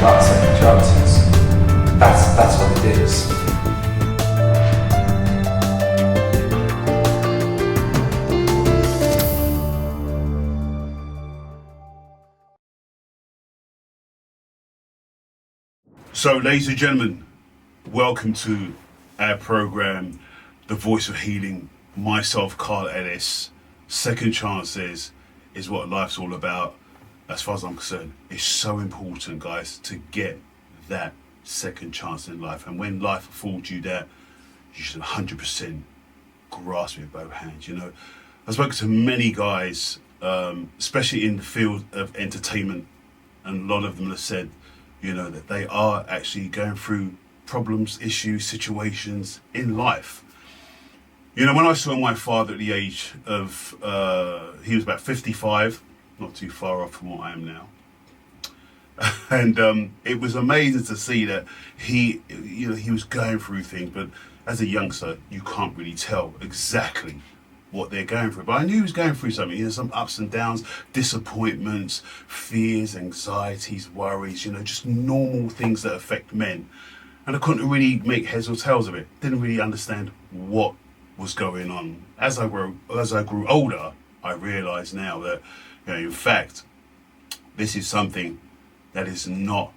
about second chances. That's what it is. So, ladies and gentlemen, welcome to our program, The Voice of Healing. Myself, Carl Ellis. Second chances is what life's all about. As far as I'm concerned, it's so important, guys, to get that second chance in life. And when life affords you that, you should 100% grasp it with both hands. You know, I've spoken to many guys, especially in the field of entertainment, and a lot of them have said, you know, that they are actually going through problems, issues, situations in life. You know, when I saw my father at the age of, he was about 55, not too far off from what I am now. And it was amazing to see that he was going through things, but as a youngster, you can't really tell exactly what they're going through. But I knew he was going through something, you know, some ups and downs, disappointments, fears, anxieties, worries, you know, just normal things that affect men. And I couldn't really make heads or tails of it. Didn't really understand what was going on. As I grew older, I realized now that, you know, in fact, this is something that is not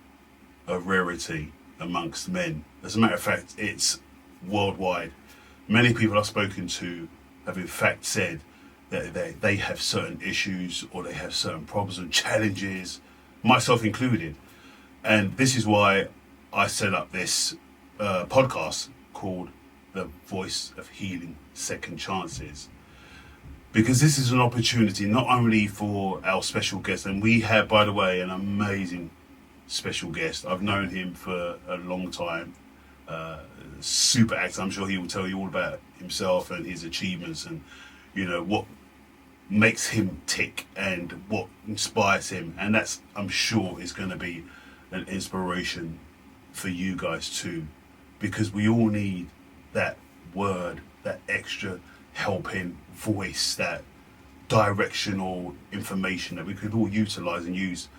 a rarity amongst men. As a matter of fact, it's worldwide. Many people I've spoken to have in fact said that they have certain issues or they have certain problems and challenges, myself included. And this is why I set up this podcast called The Voice of Healing, Second Chances. Because this is an opportunity not only for our special guest, and we have, by the way, an amazing special guest. I've known him for a long time. Super actor. I'm sure he will tell you all about himself and his achievements and, you know, what makes him tick and what inspires him. And that's, I'm sure, is going to be an inspiration for you guys too, because we all need that word, that extra helping voice, that directional information that we could all utilize and use.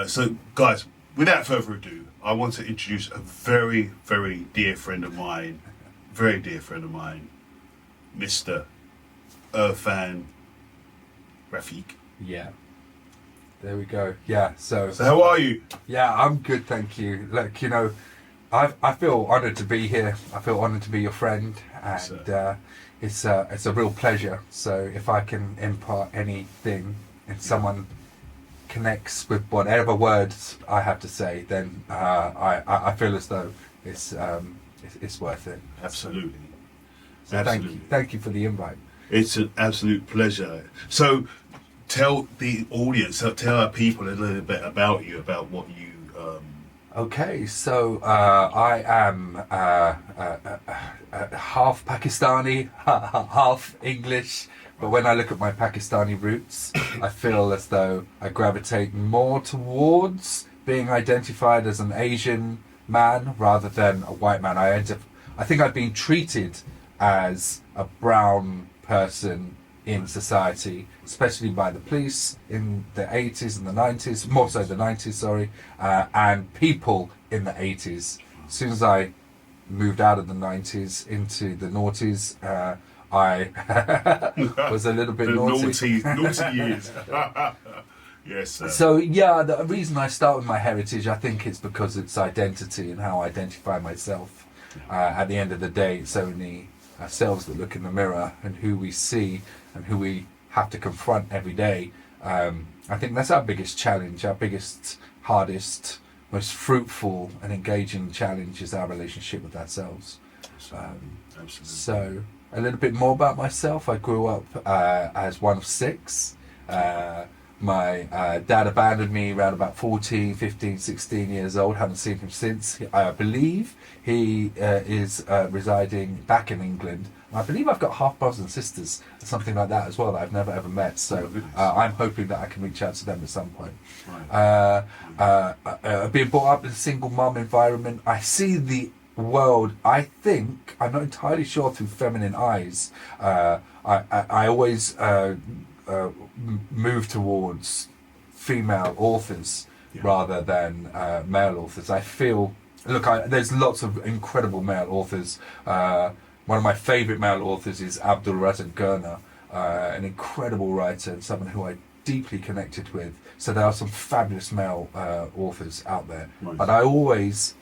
So guys, without further ado, I want to introduce a very, very dear friend of mine, Mr. Irfaan Rafiq. Yeah. There we go. Yeah. So how are you? Yeah, I'm good, thank you. Look, you know, I feel honoured to be here. I feel honoured to be your friend, and it's a real pleasure. So if I can impart anything and someone connects with whatever words I have to say, then I feel as though it's worth it. Absolutely. So Absolutely. Thank you for the invite. It's an absolute pleasure. So tell the audience, tell our people a little bit about you, about what you. Okay, so I am half Pakistani, half English. But when I look at my Pakistani roots, I feel as though I gravitate more towards being identified as an Asian man rather than a white man. I think I've been treated as a brown person in society, especially by the police in the 80s and the 90s, more so the 90s, sorry, and people in the 80s. As soon as I moved out of the 90s into the noughties, I was a little bit naughty. Naughty years. Yes, sir. So yeah, the reason I start with my heritage, I think it's because it's identity and how I identify myself. At the end of the day, it's only ourselves that look in the mirror and who we see and who we have to confront every day. I think that's our biggest challenge, our biggest, hardest, most fruitful and engaging challenge is our relationship with ourselves. Absolutely. So a little bit more about myself. I grew up as one of six. My dad abandoned me around about 14, 15, 16 years old. Haven't seen him since. I believe he is residing back in England. I believe I've got half brothers and sisters, something like that as well, that I've never ever met. So I'm hoping that I can reach out to them at some point. Right. Being brought up in a single mum environment, I see the world, I think, I'm not entirely sure, through feminine eyes. I always move towards female authors rather than male authors. I feel, look, there's lots of incredible male authors. One of my favourite male authors is Abdul Razak Gurna, an incredible writer and someone who I deeply connected with. So there are some fabulous male authors out there, Right. but I always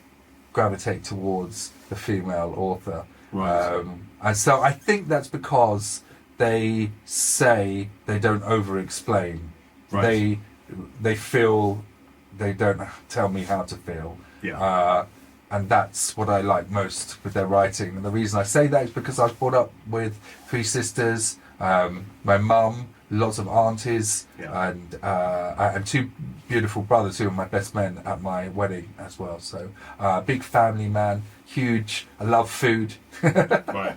gravitate towards the female author. Right. And so I think that's because they say they don't over-explain. Right. They feel, they don't tell me how to feel. Yeah. And that's what I like most with their writing. And the reason I say that is because I was brought up with three sisters, my mum, lots of aunties, and two beautiful brothers who were my best men at my wedding as well. So big family man, huge. I love food. Right.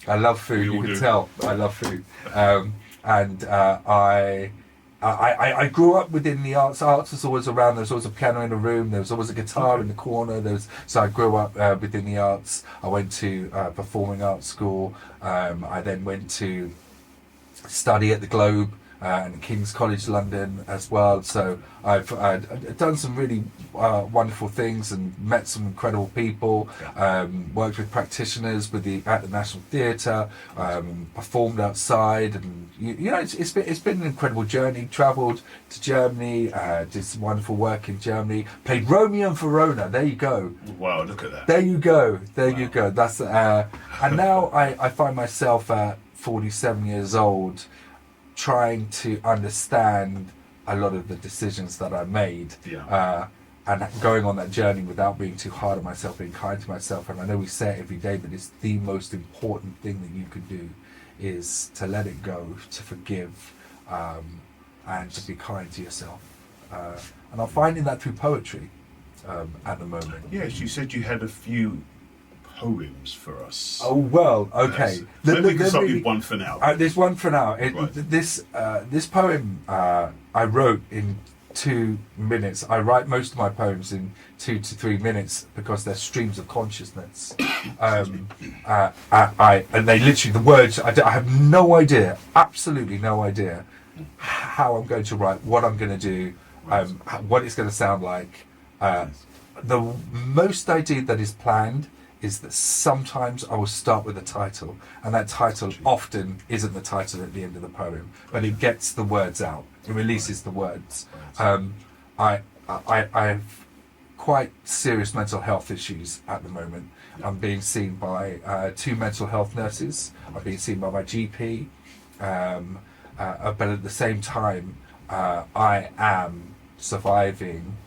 I love food. We all You can do. tell I love food. And I grew up within the arts. Arts was always around. There was always a piano in the room. There was always a guitar in the corner. So I grew up within the arts. I went to performing arts school. I then went to study at the Globe and King's College London as well. So I've done some really wonderful things and met some incredible people. Worked with practitioners at the National Theatre. Performed outside, and you know it's been an incredible journey. Travelled to Germany, did some wonderful work in Germany. Played Romeo and Verona. There you go. Wow, look at that. There you go. There you go. That's and now I find myself at 47 years old, trying to understand a lot of the decisions that I made, and going on that journey without being too hard on myself, being kind to myself. And I know we say it every day, but it's the most important thing that you can do is to let it go, to forgive, and to be kind to yourself. And I'm finding that through poetry at the moment. Yes, you said you had a few poems for us. Oh well, okay. Yes. Maybe we can start with one for now. There's one for now. Right. This poem I wrote in 2 minutes. I write most of my poems in 2 to 3 minutes because they're streams of consciousness. And they literally, the words, I have no idea, absolutely no idea how I'm going to write, what I'm going to do, what it's going to sound like. The most idea that is planned is that sometimes I will start with a title, and that title often isn't the title at the end of the poem, but it gets the words out. It releases the words. I have quite serious mental health issues at the moment. I'm being seen by 2 mental health nurses. I'm being seen by my GP, but at the same time, I am surviving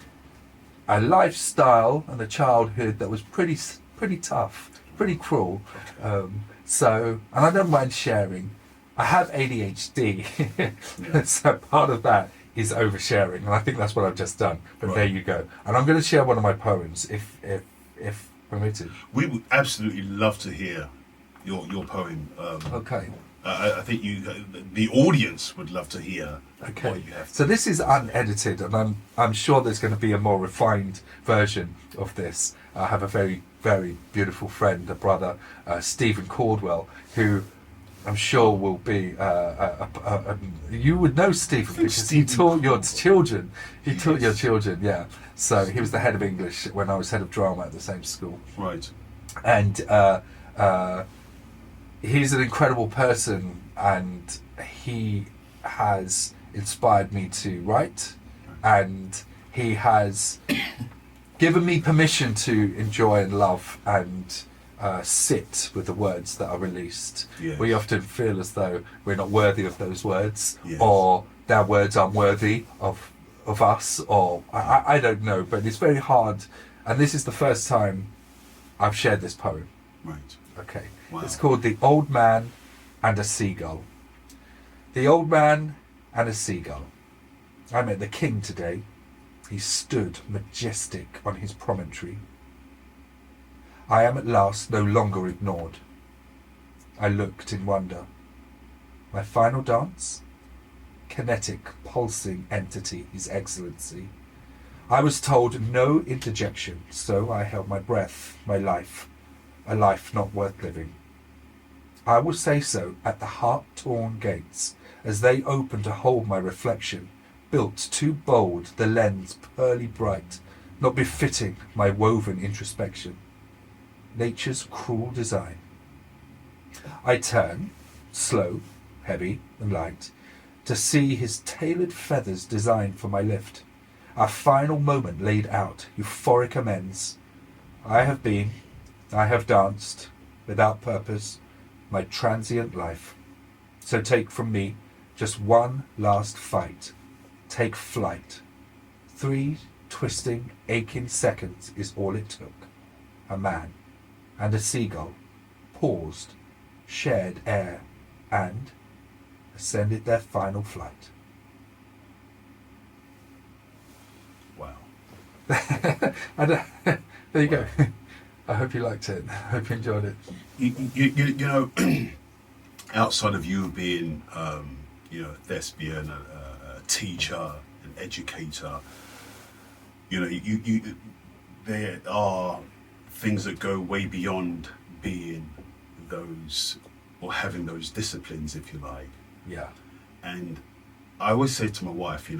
a lifestyle and a childhood that was pretty tough, pretty cruel. And I don't mind sharing. I have ADHD, so part of that is oversharing, and I think that's what I've just done. But there you go. And I'm going to share one of my poems, if permitted. We would absolutely love to hear your poem. Okay. I think the audience would love to hear what you have. So this is unedited, and I'm sure there's going to be a more refined version of this. I have a very, very beautiful friend, a brother, Stephen Caldwell, who I'm sure will be. You would know Stephen because he taught your children. He taught your children, yeah. So he was the head of English when I was head of drama at the same school. Right. And he's an incredible person, and he has inspired me to write, and he has given me permission to enjoy and love and sit with the words that are released. Yes. We often feel as though we're not worthy of those words, Yes. or their words aren't worthy of us, or I don't know, but it's very hard. And this is the first time I've shared this poem. Right. Okay. Wow. It's called The Old Man and a Seagull. The old man and a seagull. I met the king today. He stood majestic on his promontory. I am at last no longer ignored. I looked in wonder. My final dance? Kinetic, pulsing entity, His Excellency. I was told no interjection, so I held my breath, my life, a life not worth living. I will say so at the heart-torn gates, as they open to hold my reflection, built too bold, the lens pearly bright, not befitting my woven introspection. Nature's cruel design. I turn, slow, heavy and light, to see his tailored feathers designed for my lift. Our final moment laid out, euphoric amends. I have been, I have danced, without purpose, my transient life. So take from me just one last fight. Take flight. 3 twisting, aching seconds is all it took. A man and a seagull paused, shared air, and ascended their final flight. Wow. There you go. I hope you liked it. I hope you enjoyed it. You know, outside of you being, a thespian, a teacher, an educator, there are things that go way beyond being those or having those disciplines, if you like. Yeah. And I always say to my wife,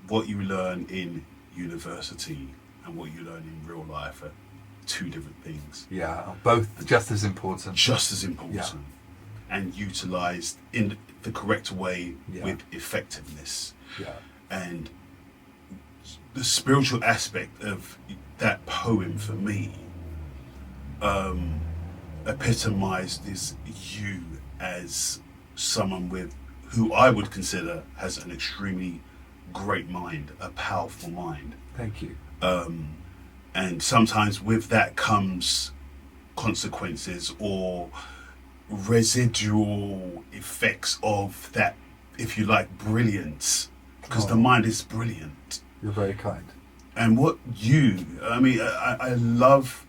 what you learn in university and what you learn in real life are 2 different things. Yeah, both just as important. Just as important. Yeah. And utilised in the correct way with effectiveness. Yeah. And the spiritual aspect of that poem for me epitomised is you as someone who I would consider has an extremely great mind, a powerful mind. Thank you. And sometimes with that comes consequences or residual effects of that, if you like, brilliance, because the mind is brilliant. You're very kind. And what I love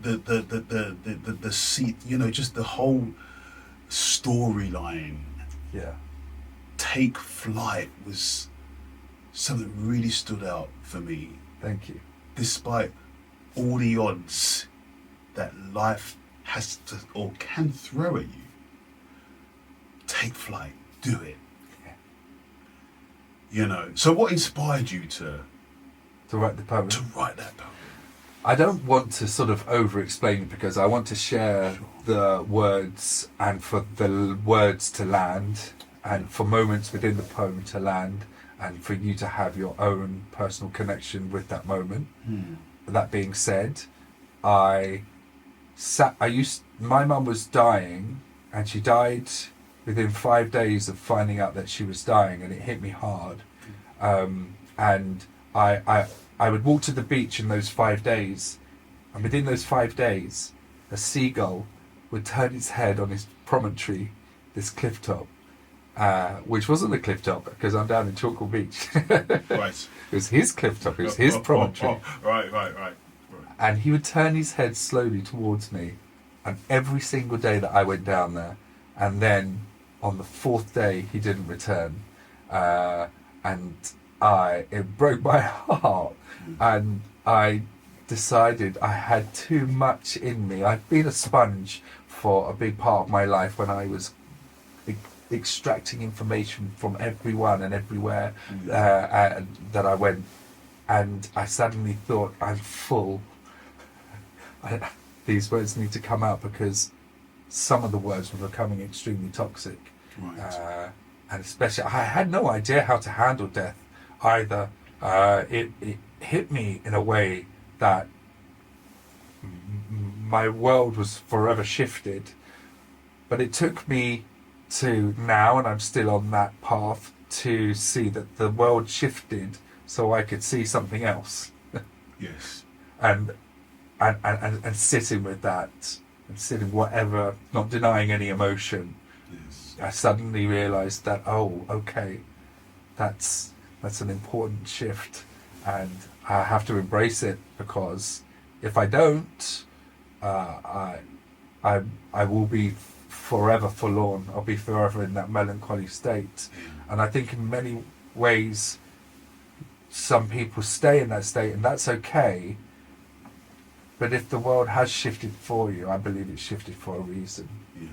the seat, just the whole storyline. Yeah. Take flight was something that really stood out for me. Thank you. Despite all the odds that life has to or can throw at you, take flight, do it. So what inspired you to write the poem? To write that poem? I don't want to sort of over-explain it because I want to share the words and for the words to land and for moments within the poem to land and for you to have your own personal connection with that moment. That being said, my mum was dying and she died within 5 days of finding out that she was dying, and it hit me hard. And I would walk to the beach in those 5 days, and within those 5 days, a seagull would turn its head on his promontory, this cliff top, which wasn't a cliff top because I'm down in Chalkle Beach. Right. It was his cliff top, it was his promontory. Right. And he would turn his head slowly towards me, and every single day that I went down there, and then on the 4th day he didn't return, and it broke my heart, and I decided I had too much in me. I'd been a sponge for a big part of my life when I was extracting information from everyone and everywhere that I went, and I suddenly thought, I'm full. These words need to come out because some of the words were becoming extremely toxic. Right. And especially, I had no idea how to handle death either. It hit me in a way that my world was forever shifted. But it took me to now, and I'm still on that path, to see that the world shifted so I could see something else. Yes. And sitting with that, and sitting whatever, not denying any emotion. Yes. I suddenly realised that, oh, okay, that's an important shift, and I have to embrace it, because if I don't, I will be forever forlorn. I'll be forever in that melancholy state. And I think in many ways, some people stay in that state, and that's okay. But if the world has shifted for you, I believe it's shifted for a reason. Yeah.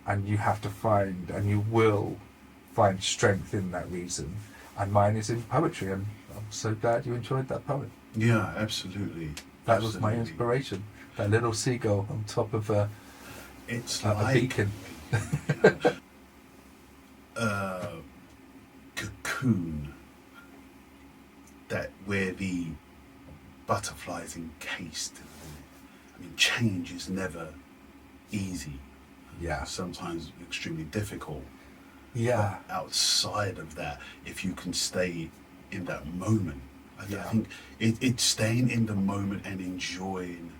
And you have to find, and you will find strength in that reason, and mine is in poetry. And I'm so glad you enjoyed that poem. Yeah, absolutely. That was my inspiration. That little seagull on top of It's a like beacon. Cocoon, that where the butterfly is encased. I mean, change is never easy. Yeah. Sometimes extremely difficult. Yeah. But outside of that, if you can stay in that moment, I think it's staying in the moment and enjoying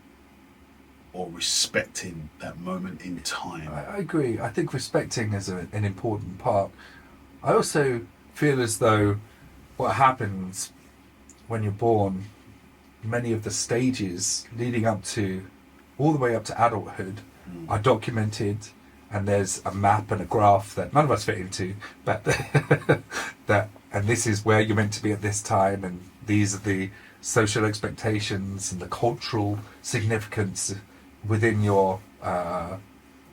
or respecting that moment in time. I agree. I think respecting is an important part. I also feel as though what happens when you're born, many of the stages leading up to, all the way up to adulthood, are documented, and there's a map and a graph that none of us fit into, but and this is where you're meant to be at this time, and these are the social expectations and the cultural significance within your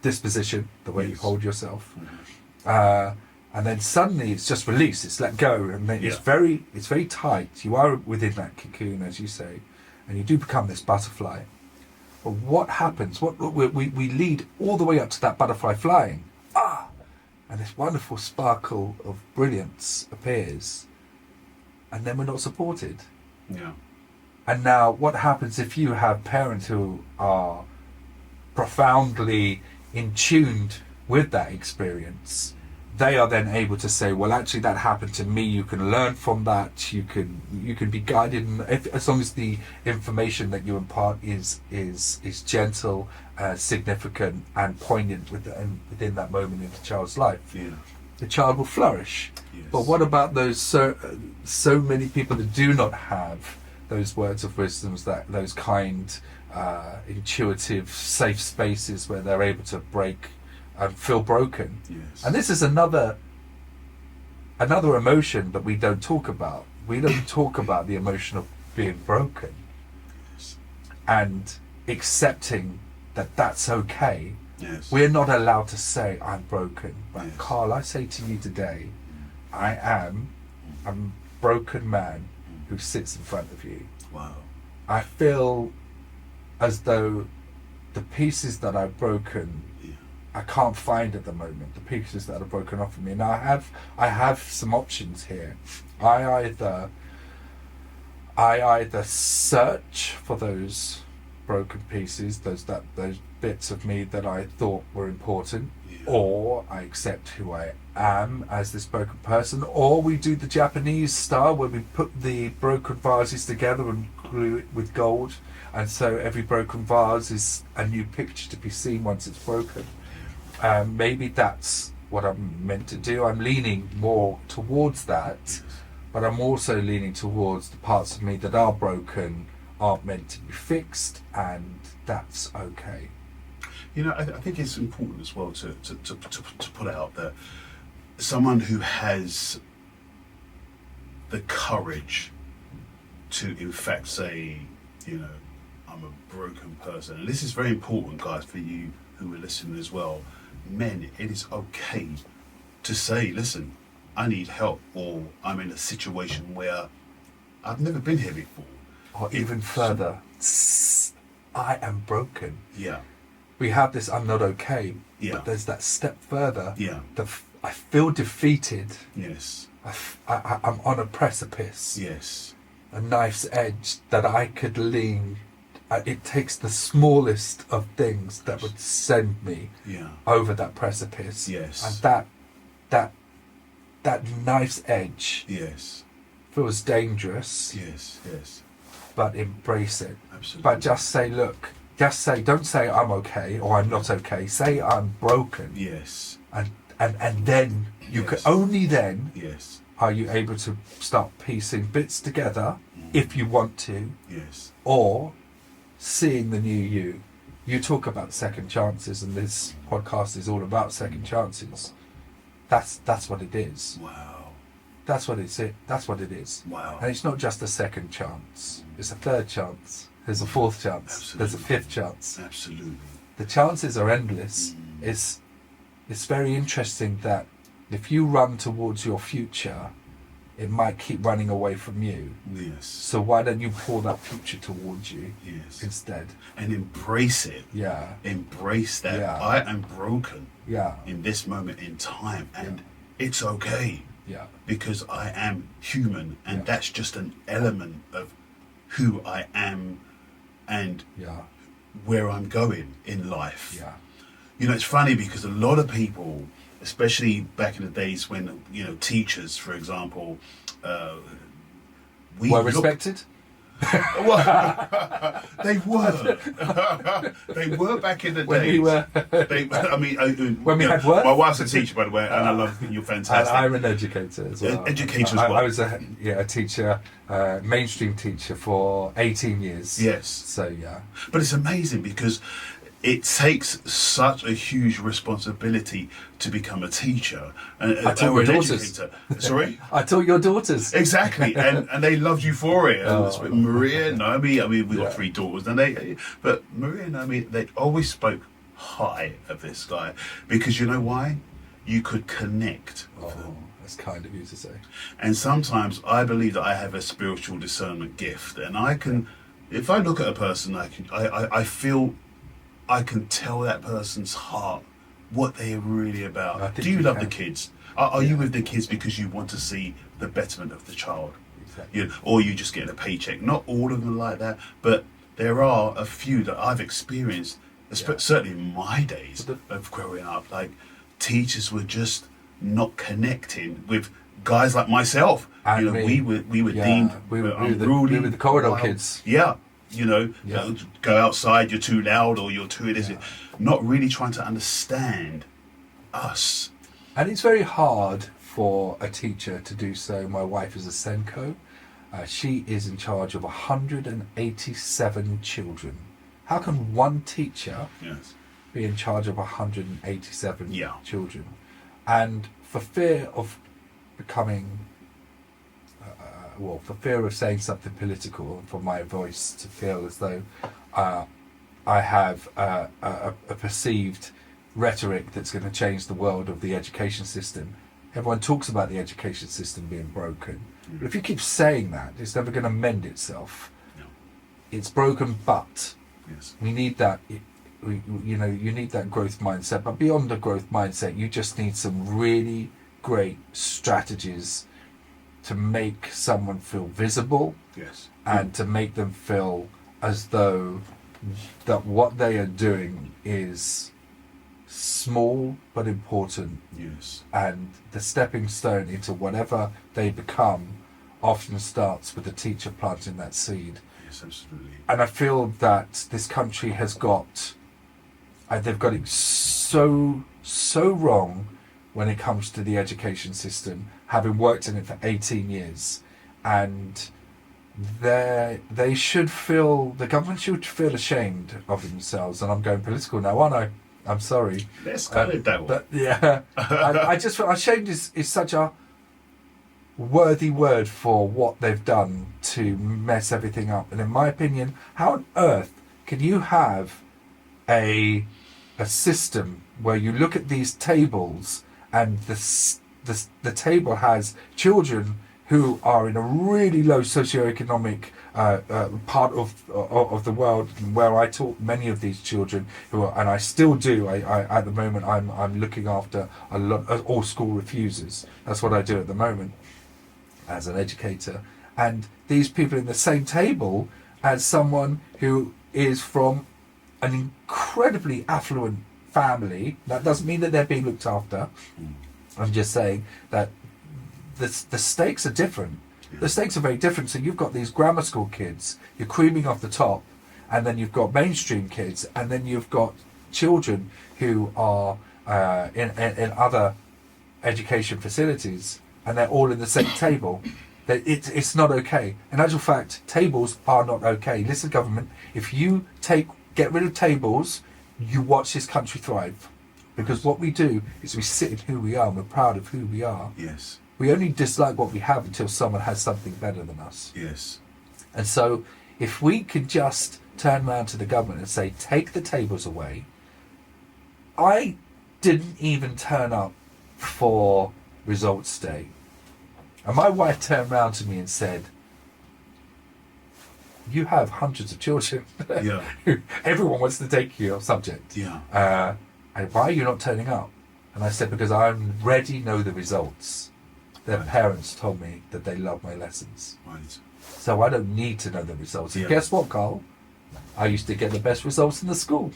disposition, the way you hold yourself. And then suddenly it's just released, it's let go, and then it's very tight. You are within that cocoon, as you say, and you do become this butterfly. But what happens? We lead all the way up to that butterfly flying. And this wonderful sparkle of brilliance appears, and then we're not supported. Yeah. And now what happens if you have parents who are profoundly in tuned with that experience? They are then able to say, well, actually that happened to me, you can learn from that, you can be guided, as long as the information that you impart is gentle, significant and poignant within that moment in the child's life. The child will flourish. But what about those so many people that do not have those words of wisdoms, that those kind, intuitive, safe spaces where they're able to break and feel broken? And this is another emotion that we don't talk about. We don't talk about the emotion of being broken and accepting that that's okay. We're not allowed to say I'm broken. But Carl, I say to you today, I am a broken man who sits in front of you. Wow. I feel as though the pieces that I've broken, I can't find at the moment, the pieces that are broken off of me. Now I have some options here. I either search for those broken pieces, those bits of me that I thought were important, or I accept who I am as this broken person, or we do the Japanese style where we put the broken vases together and glue it with gold, and so every broken vase is a new picture to be seen once it's broken. Maybe that's what I'm meant to do. I'm leaning more towards that, but I'm also leaning towards the parts of me that are broken, aren't meant to be fixed, and that's okay. You know, I think it's important as well to put out that someone who has the courage to, in fact, say, you know, I'm a broken person. And this is very important, guys, for you who are listening as well. Men, it is okay to say, listen, I need help, or I'm in a situation where I've never been here before. Or even further, I am broken. Yeah. We have this I'm not okay, but there's that step further. I feel defeated. Yes. I'm on a precipice. Yes. A knife's edge that I could lean. It takes the smallest of things that would send me over that precipice. Yes. And that knife's edge feels dangerous. Yes. Yes. But embrace it. Absolutely. But just say, look, don't say I'm okay or I'm not okay. Say I'm broken. Yes. And then you can, only then are you able to start piecing bits together if you want to. Yes. Or seeing the new you. You talk about second chances, and this podcast is all about second chances. That's what it is. Wow. That's what it is. Wow. And it's not just a second chance. It's a third chance. There's a fourth chance. Absolutely. There's a fifth chance. Absolutely. The chances are endless. It's very interesting that if you run towards your future, it might keep running away from you. Yes. So why don't you pull that future towards you Yes. instead? And embrace it. Yeah. Embrace that Yeah. I am broken Yeah. in this moment in time, and it's okay Yeah. because I am human, and Yeah. that's just an element of who I am and Yeah. where I'm going in life. Yeah. You know, it's funny because a lot of people, especially back in the days when, you know, teachers, for example, we Well look- respected? Well, they were. They were back in the When days. we were when we had work? My wife's a teacher, by the way, and I love you're and fantastic. I'm an educator as well. Educator as I well. was a teacher, mainstream teacher for 18 years. Yes. So yeah. But it's amazing because it takes such a huge responsibility to become a teacher and I taught or an your daughters. educator. Sorry? I taught your daughters. Exactly, and they loved you for it. And Oh. Maria, Naomi, I mean, we got Yeah. 3 daughters, and but Maria and Naomi, they always spoke high of this guy because you know why? You could connect with them. Oh, that's kind of you to say. And sometimes I believe that I have a spiritual discernment gift, and I can, if I look at a person, I feel I can tell that person's heart what they're really I about. think Do you you love can. the kids? Are you with the kids because you want to see the betterment of the child? Exactly. You know, or you just getting a paycheck? Not all of them are like that, but there are a few that I've experienced, certainly in my days of growing up. Like teachers were just not connecting with guys like myself. And you know, me. we were deemed we were unruly, the corridor wild. kids. Yeah, you know, Yeah. go outside, you're too loud or you're too this. Yeah. Not really trying to understand us. And it's very hard for a teacher to do so. My wife is a Senko. She is in charge of 187 children. How can one teacher Yes. be in charge of 187 Yeah. children? And for fear of becoming, for fear of saying something political, and for my voice to feel as though I have a perceived rhetoric that's going to change the world of the education system. Everyone talks about the education system being broken. But if you keep saying that, it's never going to mend itself. No. It's broken, but Yes. we need that. You know, you need that growth mindset. But beyond the growth mindset, you just need some really great strategies to make someone feel visible Yes. and to make them feel as though that what they are doing is small but important, Yes. and the stepping stone into whatever they become often starts with the teacher planting that seed. Yes, absolutely. And I feel that this country has got, they've got it so wrong when it comes to the education system, having worked in it for 18 years. And they should feel, the government should feel ashamed of themselves. And I'm going political now, aren't I? I'm sorry. Let's cut it that way. But yeah, I just feel ashamed is such a worthy word for what they've done to mess everything up. And in my opinion, how on earth can you have a system where you look at these tables and the table has children who are in a really low socioeconomic part of the world, where I taught many of these children who are, and I still do. I at the moment I'm looking after a lot all school refusers. That's what I do at the moment as an educator. And these people in the same table as someone who is from an incredibly affluent family. That doesn't mean that they're being looked after. I'm just saying that the stakes are different. The stakes are very different. So you've got these grammar school kids, you're creaming off the top, and then you've got mainstream kids, and then you've got children who are in other education facilities, and they're all in the same table. It's not okay. In actual fact, tables are not okay. Listen, government, if you get rid of tables, you watch this country thrive. Because what we do is we sit in who we are, and we're proud of who we are. Yes. We only dislike what we have until someone has something better than us. Yes. And so if we could just turn around to the government and say, take the tables away. I didn't even turn up for results day. And my wife turned around to me and said, you have hundreds of children. Yeah. Everyone wants to take your subject. Yeah. And why are you not turning up? And I said, because I already know the results. Their Right. parents told me that they love my lessons. Right. So I don't need to know the results. And Yeah. guess what, Carl? I used to get the best results in the school.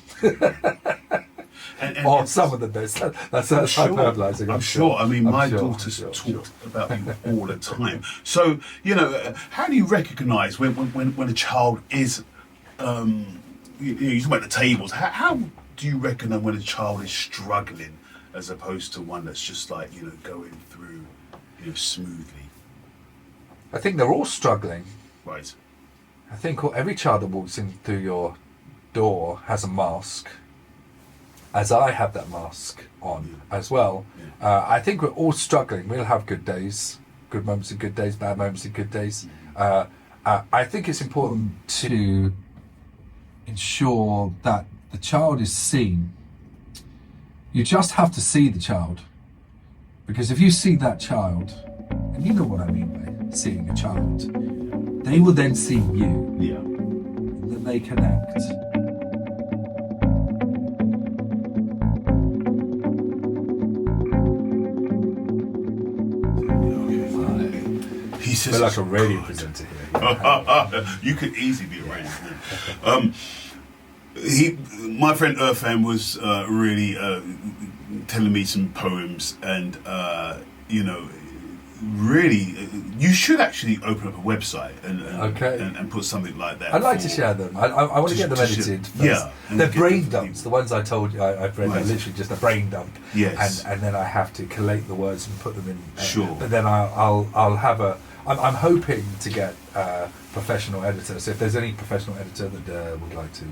Or some of the best. That's hyperbolising. I'm sure. I mean, my sure, daughters I'm talked about you all the time. So, you know, how do you recognise when a child is, you talk about the tables, how do you recognise when a child is struggling as opposed to one that's just like, you know, going through, you know, smoothly? I think they're all struggling. Right. I think every child that walks in through your door has a mask, as I have that mask on as well. I think we're all struggling. We'll have good days, good moments and good days, bad moments and good days. I think it's important to ensure that the child is seen. You just have to see the child, because if you see that child, and you know what I mean by seeing a child, they will then see you. Yeah. And then they connect. He says, I feel like a radio presenter here. you could easily be a radio presenter. My friend Irfaan was really telling me some poems, and you know, really, you should actually open up a website and put something like that. I'd like to share them. I want to get them edited first. Yeah, they're brain dumps. The ones I told you I've read Right. are literally just a brain dump. Yes. And then I have to collate the words and put them in. Sure. But then I'll have a. I'm hoping to get a professional editor. So if there's any professional editor that would like to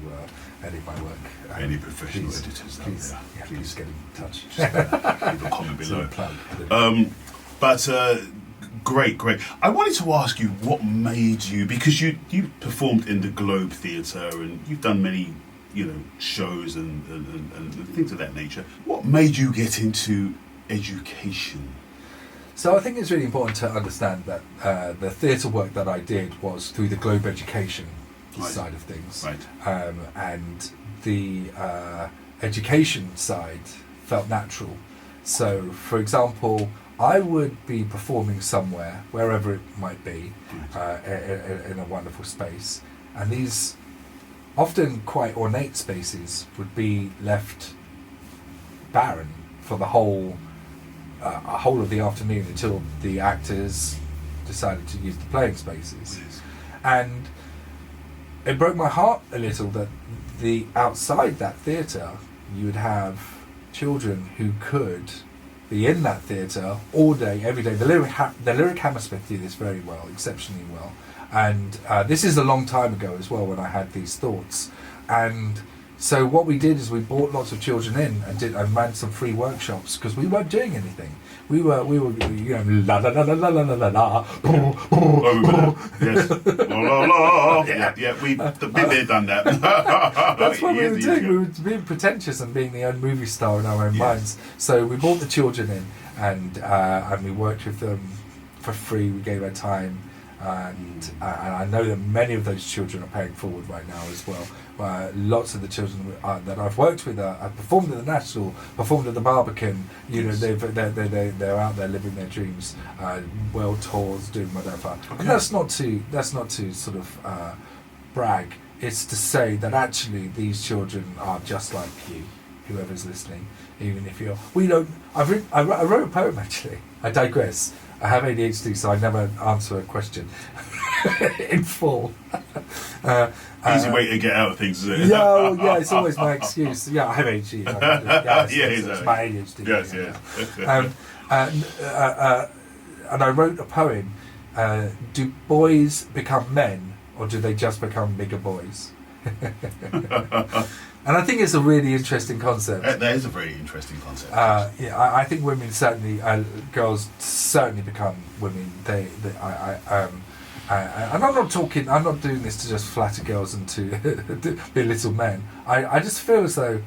edit my work, Any professional editors out please, there, yeah, please get in touch. leave a comment So below. plug. But great. I wanted to ask you what made you, because you performed in the Globe Theatre and you've done many, you know, shows and things of that nature. What made you get into education? So I think it's really important to understand that the theatre work that I did was through the Globe Education Right. side of things. Right. And the education side felt natural. So, for example, I would be performing somewhere, wherever it might be, in a wonderful space, and these often quite ornate spaces would be left barren for the whole of the afternoon until the actors decided to use the playing spaces. Yes. And it broke my heart a little that outside that theatre you would have children who could be in that theatre all day, every day. The lyric Hammersmith do this very well, exceptionally well. And this is a long time ago as well when I had these thoughts. And so what we did is we brought lots of children in and ran some free workshops because we weren't doing anything. We were you know, la la la la la la la la. Yes. La, la, la. Yeah, we've been there, done that. That's what we were Years doing. ago. We were being pretentious and being the own movie star in our own Yes. minds. So we brought the children in and we worked with them for free. We gave our time. And I know that many of those children are paying forward right now as well. Lots of the children that I've worked with have performed at the National, performed at the Barbican. You know, they're out there living their dreams, world tours, doing whatever. Okay. And that's not to sort of brag. It's to say that actually these children are just like you, whoever's listening. Even if you're, I wrote a poem actually. I digress. I have ADHD, so I never answer a question in full. Easy way to get out of things, isn't it? Yeah, it's always my excuse. Yeah, I have ADHD. It's exactly. my ADHD. Yes. And I wrote a poem. Do boys become men, or do they just become bigger boys? And I think it's a really interesting concept. That is a very interesting concept. I think women certainly, girls certainly become women. And I'm not talking. I'm not doing this to just flatter girls and to belittle men. I just feel as though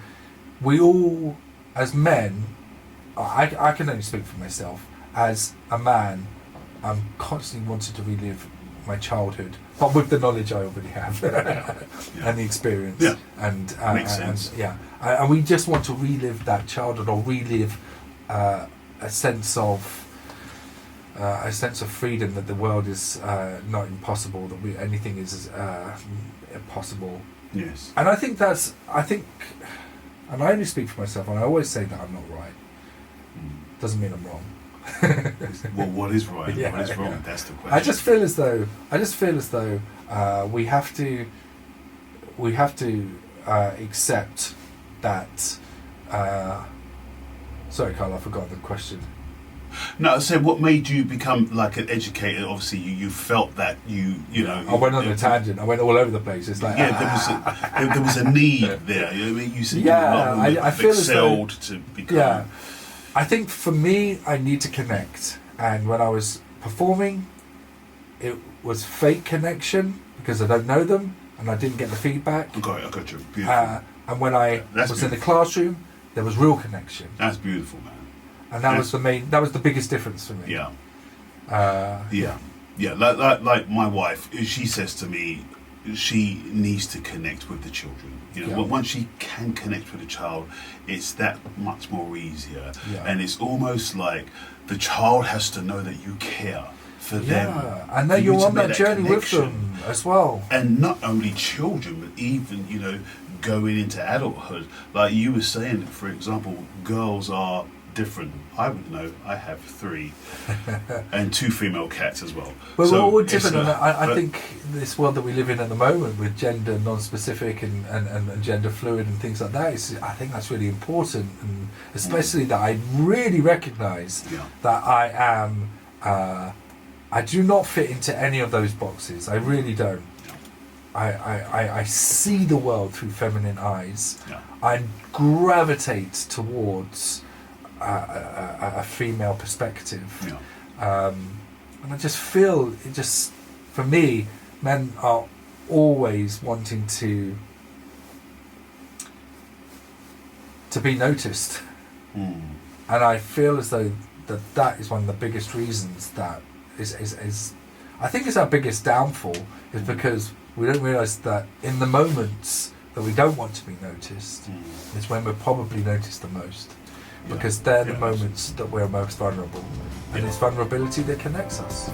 we all, as men, I can only speak for myself. as a man, I'm constantly wanting to relive my childhood, but with the knowledge I already have and the experience. Yeah. And Makes sense. And we just want to relive that childhood, or relive a sense of freedom, that the world is not impossible, that anything is possible. Yes. And I think, and I only speak for myself, and I always say that I'm not right. Doesn't mean I'm wrong. Well, what is right? Yeah, what is wrong? yeah. That's the question. I just feel as though we have to accept that. Sorry, Carl, I forgot the question. No, so what made you become like an educator? Obviously, you felt that you know. I went on a tangent. I went all over the place. It's like there was a need there. You know what I mean, you said I feel excelled as though, to become. Yeah, I think for me, I need to connect. And when I was performing, it was fake connection because I don't know them and I didn't get the feedback. I got you. Beautiful. And when I was in the classroom, there was real connection. That's beautiful, man. And that was the biggest difference for me. Yeah. Yeah. Like my wife, she says to me, she needs to connect with the children. You know, once she can connect with a child, it's that much more easier. Yeah. And it's almost like the child has to know that you care for them. And that you're on that journey with them as well. And not only children, but even, you know, going into adulthood. Like you were saying, for example, girls are different. I would know. I have 3 and 2 female cats as well. But we're all different, and I think this world that we live in at the moment, with gender non-specific and gender fluid and things like that, I think that's really important, and especially that I really recognise that I am. I do not fit into any of those boxes. I really don't. I see the world through feminine eyes. Yeah. I gravitate towards a female perspective, and I just feel for me, men are always wanting to be noticed, and I feel as though that is one of the biggest reasons that is I think it's our biggest downfall, is because we don't realise that in the moments that we don't want to be noticed is when we're probably noticed the most. Because they're the moments that we're most vulnerable, and it's vulnerability that connects us.